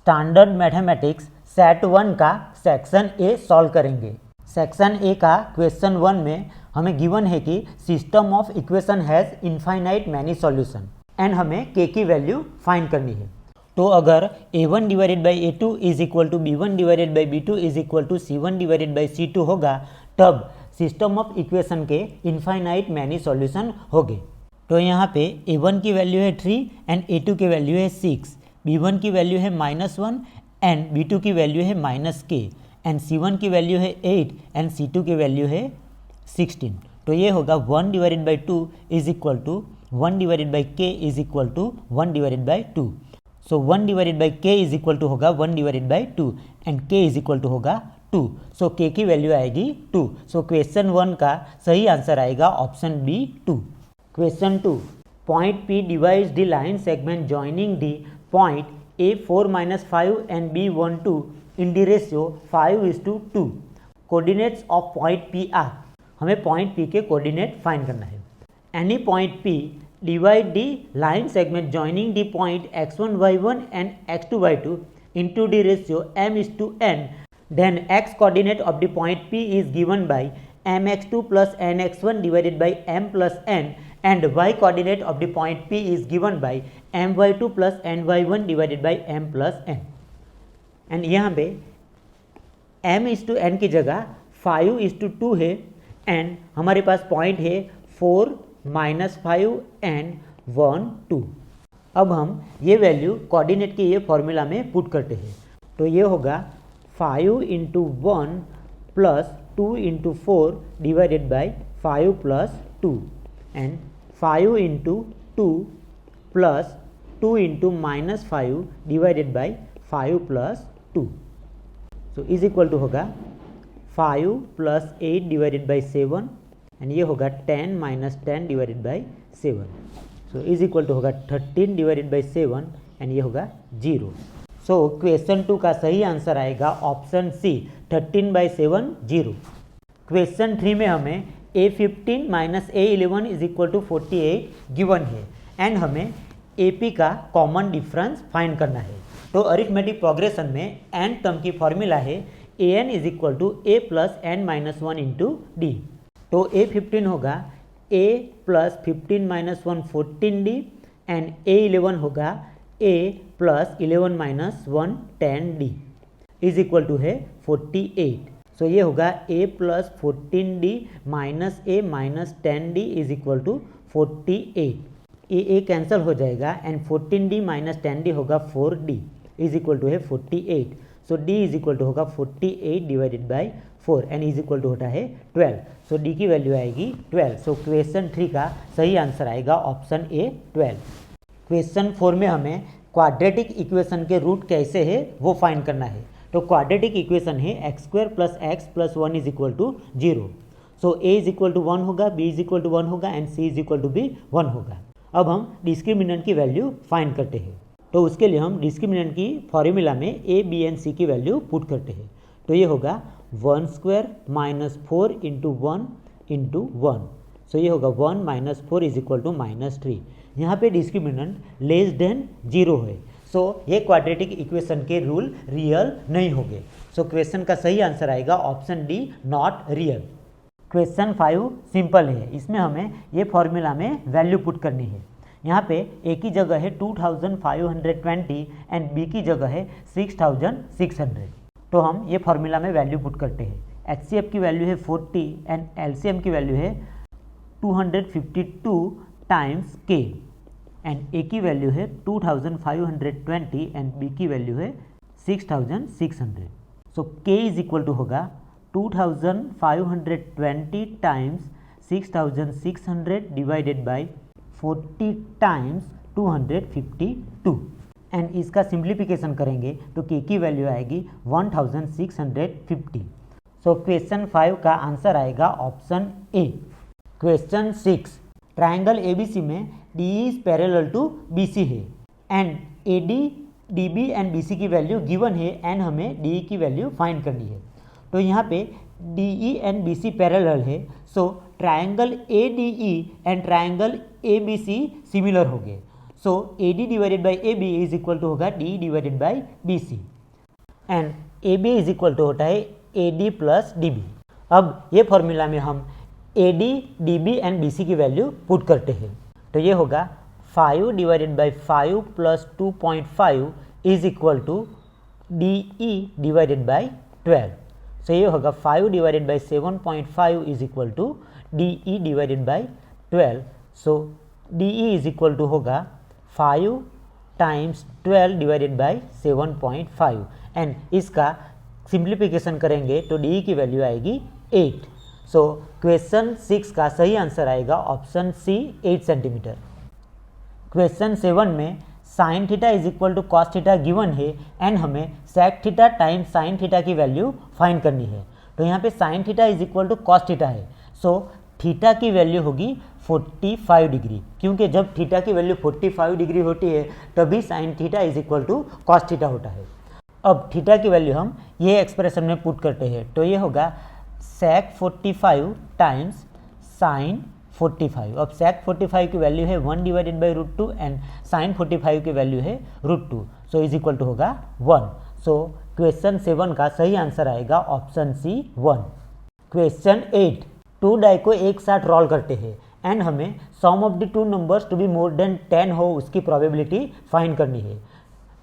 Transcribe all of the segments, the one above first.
Standard mathematics set 1 का section A solve करेंगे। Section A का क्वेश्चन 1 में हमें गिवन है कि system of equation has infinite many solution and हमें के की वैल्यू फाइंड करनी है। तो अगर a1 divided by a2 is equal to b1 divided by b2 is equal to c1 divided by c2 होगा, तब सिस्टम ऑफ इक्वेशन के इनफाइनाइट मैनी सॉल्यूशन होंगे। तो यहाँ पे a1 की वैल्यू है 3 एंड a2 की वैल्यू है 6, b1 की वैल्यू है -1 एंड b2 की वैल्यू है -k एंड c1 की वैल्यू है 8 एंड c2 की वैल्यू है 16। तो ये होगा 1 divided by 2 is equal to 1 divided by k is equal to 1 divided by 2। So 1 divided by k is equal to होगा 1 divided by 2 and k is equal to होगा 2। सो k की value आएगी 2। So question 1 का सही answer आएगा option B 2। Question 2, point P divides the line segment joining the point A4-5 and B12 in the ratio 5:2। Coordinates of point P are, हमें point P के coordinate find करना है। Any point P divide the line segment joining the point x1y1 and x2y2 into the ratio m:n, then x coordinate of the point P is given by mx2 plus nx1 divided by m plus n and y coordinate of the point P is given by my2 plus ny1 divided by m plus n। And यहाँ पे m:n की जगह 5:2 है and हमारे पास point है 4, -5 and 1, 2। अब हम ये वैल्यू कोऑर्डिनेट के ये फॉर्मूला में पुट करते हैं। तो ये होगा 5 × 1 plus 2 × 4 divided by 5 plus 2 and 5 × 2 plus 2 × -5 divided by 5 plus 2। So is equal to होगा 5 प्लस 8 डिवाइडेड बाई 7 एंड ये होगा 10 - 10 divided by 7। So is equal to होगा 13 डिवाइडेड बाई 7 एंड ये होगा 0। सो क्वेश्चन 2 का सही आंसर आएगा ऑप्शन सी 13/7 0। क्वेश्चन 3 में हमें a15 - a11 is equal to 48 given है एंड हमें AP का कॉमन डिफरेंस फाइंड करना है। तो अरिथमेटिक प्रोग्रेशन में n टर्म की फॉर्मूला है an is equal to a plus n-1 into D. तो a15 होगा a plus 15 - 1 14d and a11 होगा a plus 11 - 1 10d is equal to है 48। सो ये होगा a plus 14d minus a minus 10d is equal to 48। A cancel हो जाएगा and 14d minus 10d होगा 4d is equal to है 48। So d is equal to होगा 48 divided by 4 and is equal to होता है 12। सो d की value आएगी 12। So question 3 का सही आंसर आएगा ऑप्शन ए 12। क्वेश्चन 4 में हमें क्वाड्रेटिक इक्वेशन के रूट कैसे है वो फाइंड करना है। तो क्वाड्रेटिक इक्वेशन है x² + x + 1 is equal to 0। So a is equal to 1 होगा, b इज इक्वल टू 1 होगा and c is equal to भी 1 होगा। अब हम डिस्क्रिमिनेंट की वैल्यू फाइंड करते हैं। तो उसके लिए हम डिस्क्रिमिनेंट की फॉर्मूला में a, b एंड c की वैल्यू पुट करते हैं। तो ये होगा 1² - 4 × 1 × 1। सो ये होगा 1 - 4 इज इक्वल टू -3। यहाँ पे डिस्क्रिमिनेंट लेस देन 0 है। सो ये क्वाड्रेटिक इक्वेशन के रूल रियल नहीं होंगे। सो क्वेश्चन का सही आंसर आएगा option D not real. Question 5 simple है, इसमें हमें ये फॉर्मूला में वैल्यू पुट करनी है। यहाँ पे ए की जगह है 2520 एंड बी की जगह है 6600। तो हम ये फॉर्मूला में वैल्यू पुट करते हैं। HCF की वैल्यू है 40 एंड LCM की वैल्यू है 252 टाइम्स k एंड ए की वैल्यू है 2520 एंड बी की वैल्यू है 6600। सो k इज इक्वल टू होगा 2520 times 6600 divided by 40 times 252 and इसका सिंप्लीफिकेशन करेंगे तो k की वैल्यू आएगी 1650। सो क्वेश्चन 5 का आंसर आएगा option A. Question 6, triangle ABC में DE is parallel to BC है and AD, DB and BC की वैल्यू गिवन है एंड हमें DE की वैल्यू फाइंड करनी है। तो यहाँ पे DE एंड BC पैरेलल है, so triangle ADE and triangle ABC similar हो गए। So AD divided by AB is equal to होगा DE divided by BC and AB is equal to होता है AD प्लस DB। अब ये formula में हम AD, DB एंड BC की वैल्यू पुट करते हैं, तो ये होगा 5 divided by 5 plus 2.5 is equal to DE divided by 12। So ये होगा 5 divided by 7.5 is equal to DE divided by 12। So DE is equal to होगा 5 टाइम्स 12 डिवाइडेड बाई 7.5 एंड इसका सिंप्लीफिकेशन करेंगे तो DE की वैल्यू आएगी 8। सो क्वेश्चन 6 का सही आंसर आएगा ऑप्शन सी 8 सेंटीमीटर। क्वेश्चन 7 में sine theta is equal to cos theta given है एंड हमें sec theta time sine theta की वैल्यू फाइंड करनी है। तो यहाँ पे sine theta is equal to cos theta है, सो थीटा की वैल्यू होगी 45 डिग्री, क्योंकि जब थीटा की वैल्यू 45 डिग्री होती है तभी sine theta is equal to cos theta होता है। अब थीटा की वैल्यू हम ये एक्सप्रेशन में पुट करते हैं, तो ये होगा सेक 45 टाइम्स साइन 45। अब सेक 45 की वैल्यू है 1 डिवाइडेड बाई √2 एंड साइन 45 की वैल्यू है √2, सो इज इक्वल टू होगा 1। सो क्वेश्चन 7 का सही आंसर आएगा ऑप्शन सी 1। क्वेश्चन 8, 2 डाई को एक साथ रोल करते हैं एंड हमें sum of the 2 numbers to be more than 10 हो उसकी प्रोबेबिलिटी फाइंड करनी है।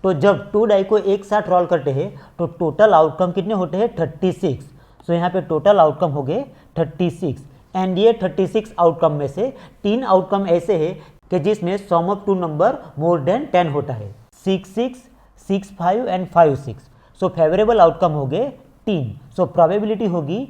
तो जब 2 डाई को एक साथ रोल करते हैं तो टोटल आउटकम कितने होते हैं 36। सो यहाँ पे टोटल आउटकम हो गए 36 एंड ये 36 आउटकम में से 3 आउटकम ऐसे हैं कि जिसमें सम ऑफ 2 नंबर मोर देन 10 होता है, 66, 65 एंड 56। सो फेवरेबल आउटकम हो गए 3। सो प्रोबेबिलिटी होगी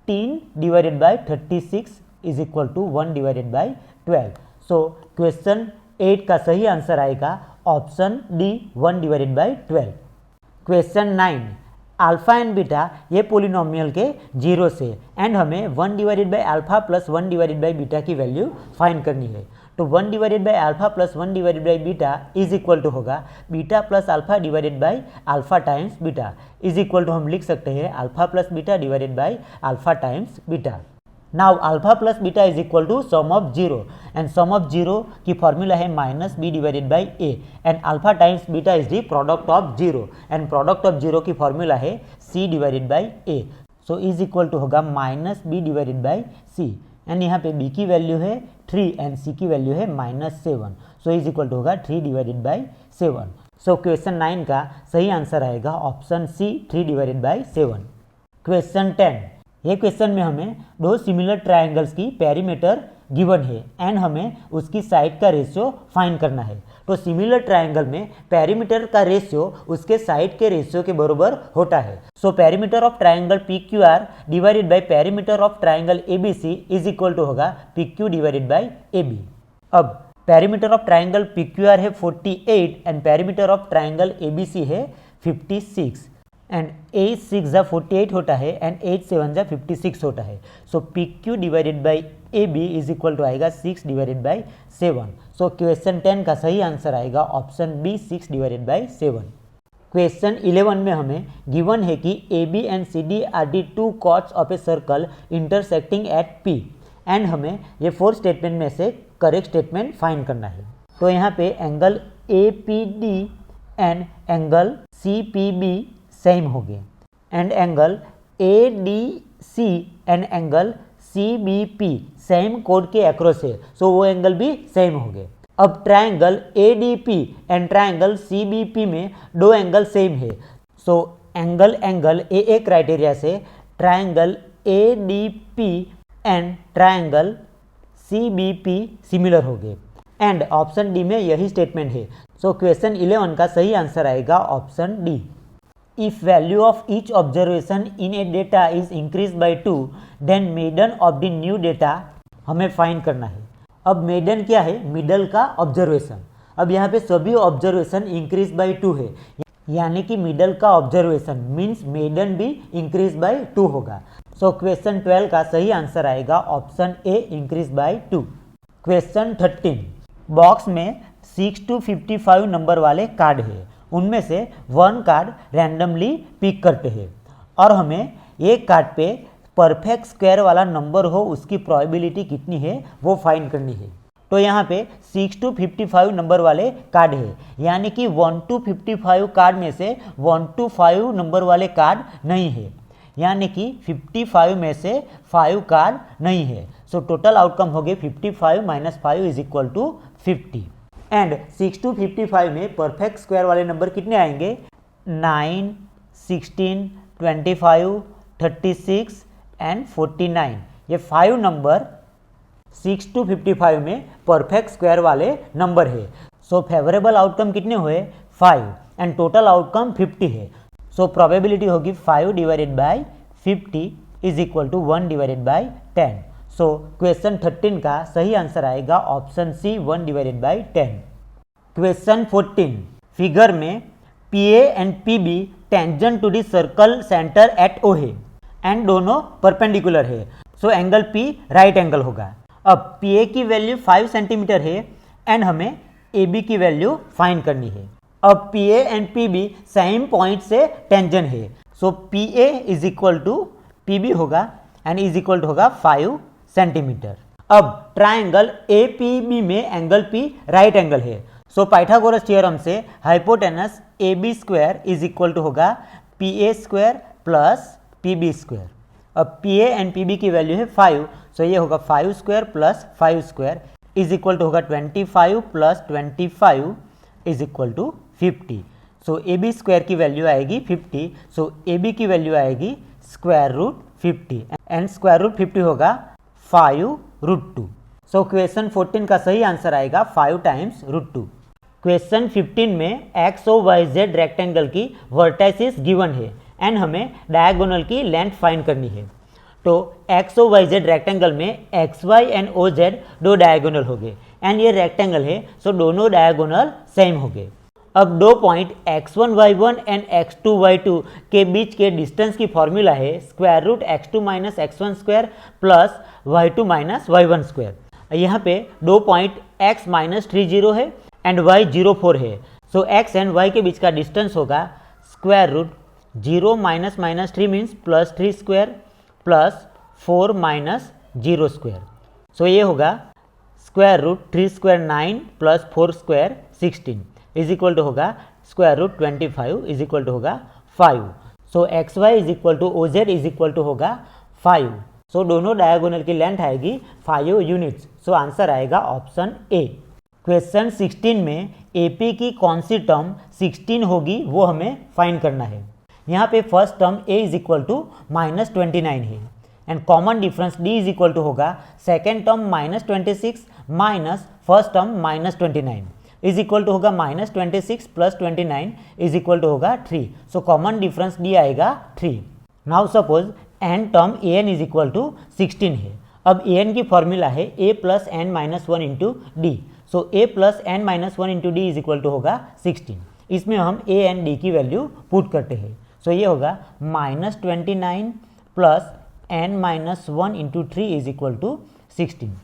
3 divided by 36 is equal to 1 divided by 12। So question 8 का सही आंसर आएगा option D 1 divided by 12। Question 9, alpha and beta ये पोलिनोमियल के जीरो से एंड हमें 1 divided by alpha plus 1 divided by beta की वैल्यू फाइंड करनी है। तो 1 divided by alpha plus 1 divided by beta is equal to होगा beta plus alpha divided by alpha times beta is equal to हम लिख सकते हैं alpha plus beta divided by alpha times beta. Now alpha plus beta is equal to sum of zero and sum of zero की formula है minus B divided by A and alpha times beta is the product of zero and product of zero की formula है C divided by A. So is equal to होगा minus B divided by C and यहाँ पे b की value है 3 and c की value है -7। So is equal to होगा 3 डिवाइडेड बाई 7। सो क्वेश्चन 9 का सही आंसर आएगा option C 3 divided by 7। Question 10, ये क्वेश्चन में हमें 2 सिमिलर ट्रायंगल्स की पेरीमीटर गिवन है एंड हमें उसकी साइड का रेशियो फाइंड करना है। तो सिमिलर ट्रायंगल में पेरीमीटर का रेशियो उसके साइड के रेशियो के बराबर होता है। So perimeter of triangle PQR divided by perimeter of triangle ABC is equal to होगा PQ डिवाइडेड बाय AB। अब पेरीमीटर ऑफ ट्रायंगल PQR है 48 and perimeter of triangle ABC है 56 एंड 8 6 जा 48 होता है एंड 8 7 जा 56 होता है। So PQ divided by AB is equal to आएगा 6 डिवाइडेड बाई 7। सो क्वेश्चन 10 का सही आंसर आएगा option B 6 divided by 7। Question 11 में हमें गिवन है कि AB and CD are the 2 chords of a circle intersecting at P and हमें ये 4 स्टेटमेंट में से करेक्ट स्टेटमेंट फाइंड करना है। तो यहाँ पे angle APD and angle CPB same हो गए and angle ADC and angle CBP same code के अक्रॉस है, सो वो एंगल भी सेम हो गए। अब triangle ADP and triangle CBP में 2 एंगल सेम है, सो एंगल AA क्राइटेरिया से triangle ADP and triangle CBP similar हो गए एंड ऑप्शन डी में यही स्टेटमेंट है। सो क्वेश्चन 11 का सही आंसर आएगा option D. If value of each observation in a data is increased by 2, then median of the new data हमें find करना है। अब median क्या है? मिडल का ऑब्जर्वेशन। अब यहाँ पे सभी ऑब्जर्वेशन इंक्रीज बाय 2 है, यानी कि मिडल का ऑब्जर्वेशन मीन्स median भी इंक्रीज बाय 2 होगा। सो क्वेश्चन 12 का सही आंसर आएगा option A increase by 2। Question 13, box में 6 to 55 नंबर वाले कार्ड है, उनमें से 1 कार्ड रैंडमली पिक करते हैं और हमें एक कार्ड पे परफेक्ट स्क्वायर वाला नंबर हो उसकी प्रोबेबिलिटी कितनी है वो फाइंड करनी है। तो यहाँ पे 6 to 55 नंबर वाले कार्ड है, यानी कि 1 to 55 कार्ड में से 1 to 5 नंबर वाले कार्ड नहीं है, यानी कि 55 में से 5 कार्ड नहीं है। सो टोटल आउटकम हो गए 55 - 5 is equal to 50। And 6 to 55 में परफेक्ट स्क्वायर वाले नंबर कितने आएंगे? 9, 16, 25, 36 एंड 49। ये 5 नंबर 6 to 55 में परफेक्ट स्क्वायर वाले नंबर है। सो फेवरेबल आउटकम कितने हुए? 5 एंड टोटल आउटकम 50 है। सो प्रोबेबिलिटी होगी 5 divided by 50 is equal to 1 divided by 10। So question 13 का सही आंसर आएगा option C 1 divided by 10। Question 14 figure में PA and PB tangent to the circle centre at O है एंड दोनों परपेंडिकुलर है। So angle P right angle होगा। अब PA की वैल्यू 5 सेंटीमीटर है एंड हमें AB की वैल्यू फाइंड करनी है। अब PA and PB same point से टेंजेंट है। So PA is equal to PB होगा एंड इज इक्वल टू होगा 5 सेंटीमीटर। अब ट्राइंगल APB में एंगल P राइट एंगल है। सो पाइथागोरस थ्योरम से hypotenuse AB square is equal to होगा PA square plus PB square. अब PA and PB की value है 5, सो ये होगा 5 square plus 5 square is equal to होगा 25 plus 25 is equal to 50। So AB square की value आएगी 50, सो AB की वैल्यू आएगी square root 50 and square root 50 होगा 5√2। सो क्वेश्चन 14 का सही आंसर आएगा 5 टाइम्स √2। क्वेश्चन 15 में XOYZ रेक्टेंगल की वर्टाइसिस गिवन है एंड हमें डायगोनल की लेंथ फाइंड करनी है। तो XOYZ रेक्टेंगल में XY एंड OZ दो डायगोनल हो गए एंड ये रेक्टेंगल है, सो दोनों डायगोनल सेम हो गए। अब दो पॉइंट x1y1 एंड x2y2 के बीच के डिस्टेंस की फॉर्मूला है square root x2 - x1 square plus y2 - y1 square. यहाँ पे दो पॉइंट x -30 है एंड y 04 है। सो x एंड y के बीच का डिस्टेंस होगा square root 0 - -3 means plus 3 square plus 4 - 0 square. So ये होगा स्क्वायर रूट 3 स्क्वायर 9 प्लस 4 स्क्वायर 16 इज इक्वल टू होगा square root 25 is equal to होगा 5। So XY is equal to OZ is equal to होगा 5। So दोनों diagonal की length आएगी 5 units. So answer आएगा ऑप्शन ए। क्वेश्चन 16 में AP की कौन सी टर्म 16 होगी वो हमें फाइंड करना है। यहाँ पे first term A is equal to -29 है and common difference D is equal to होगा second term -26 minus first term -29 is equal to होगा -26 प्लस 29 इज इक्वल टू होगा 3। सो कॉमन डिफरेंस D आएगा 3। Now suppose n term AN is equal to 16 है। अब AN की formula है A plus n - 1 into D। So A plus n - 1 into D is equal to होगा 16। इसमें हम A and D की value put करते हैं। सो ये होगा -29 plus n - 1 into 3 is equal to 16।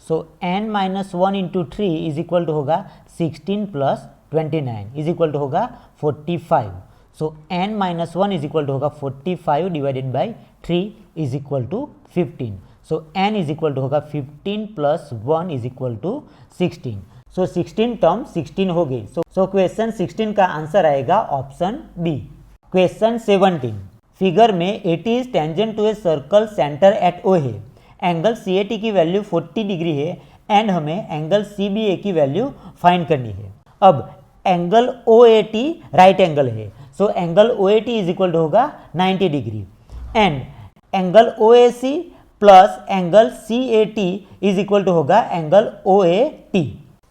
So n - 1 into 3 is equal to होगा 16 plus 29 is equal to होगा 45। So n - 1 is equal to होगा 45 divided by 3 is equal to 15। So n is equal to होगा 15 plus 1 is equal to 16। So 16 term 16 हो गई। So question 16 का answer आएगा option B. Question 17 figure में AT is tangent to a circle centre at O है। Angle CAT की value 40 degree है and हमें एंगल CBA की वैल्यू फाइंड करनी है। अब एंगल OAT राइट एंगल है, so angle OAT is equal to होगा 90 degree and angle OAC plus angle CAT is equal to होगा angle OAT।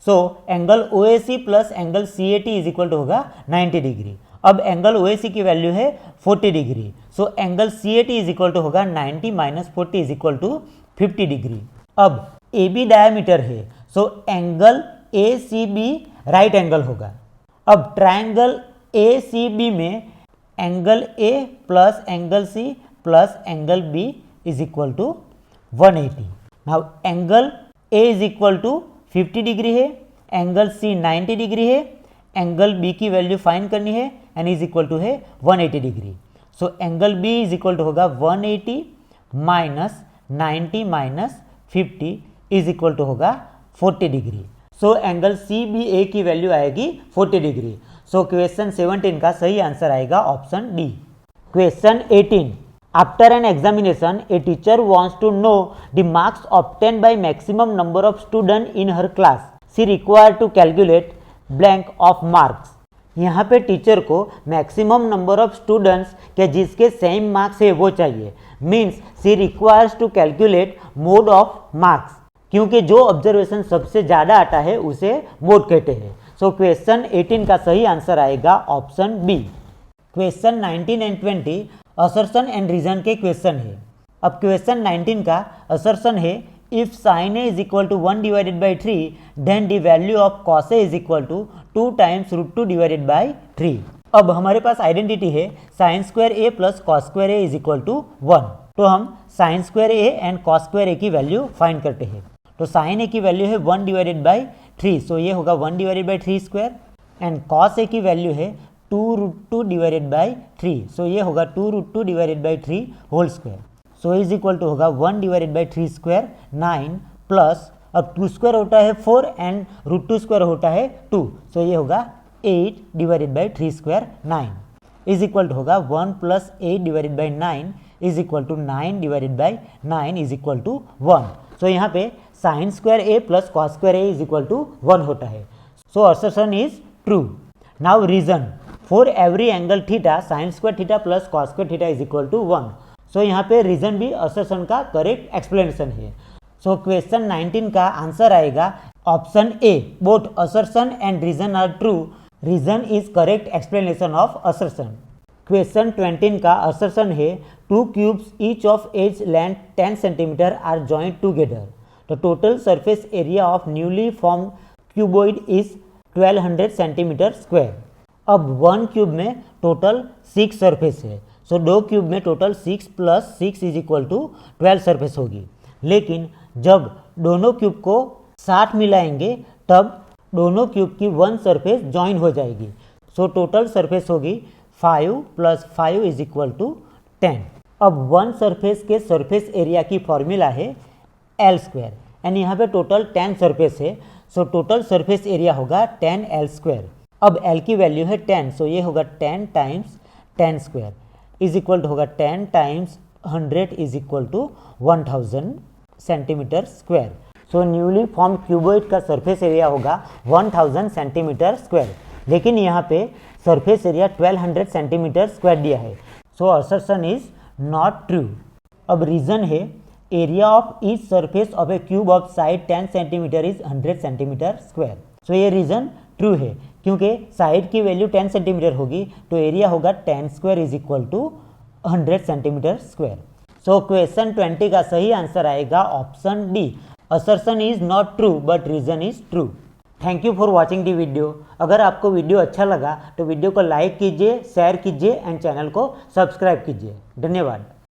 So angle OAC plus angle CAT is equal to होगा 90 degree. अब angle OAC की value है 40 degree, so angle CAT is equal to होगा 90 - 40 is equal to 50 degree. अब AB diameter है, so angle ACB right angle होगा। अब triangle ACB में angle A plus angle C plus angle B is equal to 180। Now angle A is equal to 50 degree है, angle C 90 degree है, angle B की value find करनी है and is equal to है 180 degree. So angle B is equal to होगा 180 minus 90 minus 50 is equal to होगा 40 degree. So angle C B A की value आएगी 40 डिग्री। सो क्वेश्चन 17 का सही आंसर आएगा option D. Question 18, after an examination a teacher wants to know the marks obtain by maximum number of student in her class, she require to calculate blank of marks. यहाँ पे teacher को maximum number of students के जिसके same marks है वो चाहिए, means she requires to calculate mode of marks, क्योंकि जो ऑब्जर्वेशन सबसे ज़्यादा आता है उसे मोड कहते हैं। सो क्वेश्चन 18 का सही आंसर आएगा option B. Question 19 and 20 assertion and reason के क्वेश्चन है। अब क्वेश्चन 19 का असर्शन है if sine A is equal to 1 divided by 3 then the value of cos A is equal to 2 times √2 divided by 3। अब हमारे पास identity है sine square A plus cos square A is equal to 1। तो हम sine square A and cos square ए की value find करते हैं। तो साइन ए की वैल्यू है 1 डिवाइडेड बाई 3, सो ये होगा 1 divided by 3 square, and cos A की वैल्यू है 2 √2 डिवाइडेड बाई 3, सो ये होगा 2 √2 divided by 3 whole square. So is equal to होगा 1 डिवाइडेड बाई 3 स्क्वायर 9 प्लस, अब 2 स्क्वायर होता है 4 एंड √2 स्क्वायर होता है 2, सो ये होगा 8 divided by 3 square 9 is equal to होगा 1 plus 8 divided by 9 is equal to 9 divided by 9 is equal to 1। So यहाँ पे sine square A plus cos square A is equal to 1 होता है। So assertion is true. Now reason, for every angle theta sine square theta plus cos square theta is equal to 1। So यहाँ पे reason भी assertion का correct explanation है। So question 19 का answer आएगा option A, both assertion and reason are true, reason is correct explanation of assertion. Question 20 का assertion है two cubes each of edge length 10 centimetre are joint together, the total surface area of newly form cuboid is 1200 centimetre square. अब 1 cube में total 6 surface है, so 2 cube में total 6 plus 6 is equal to 12 surface होगी। लेकिन जब दोनों cube को साथ मिलाएंगे तब दोनों क्यूब की 1 सरफेस ज्वाइन हो जाएगी, सो टोटल सरफेस होगी 5 प्लस 5 इज इक्वल टू 10। अब 1 सरफेस के सरफेस एरिया की फॉर्मूला है एल स्क्वायर, एंड यहाँ पे टोटल 10 सरफेस है, सो टोटल सरफेस एरिया होगा 10 एल स्क्वायर। अब एल की वैल्यू है 10, सो ये होगा 10 times 10 square is equal to होगा 10 times 100 is equal to 1000 centimetre square. So newly form cuboid का सरफेस एरिया होगा 1000 सेंटीमीटर स्क्वायर, लेकिन यहाँ पे सरफेस एरिया 1200 सेंटीमीटर स्क्वायर दिया है, so assertion is not true. अब रीजन है area of each surface of a cube of side 10 centimetre is 100 centimetre square. So ये रीजन ट्रू है, क्योंकि साइड की वैल्यू 10 सेंटीमीटर होगी तो एरिया होगा 10 square is equal to 100 centimetre square. So question 20 का सही आंसर आएगा option D, assertion is not true but reason is true. Thank you for watching the video. अगर आपको वीडियो अच्छा लगा तो वीडियो को लाइक कीजिए, शेयर कीजिए एंड चैनल को सब्सक्राइब कीजिए। धन्यवाद।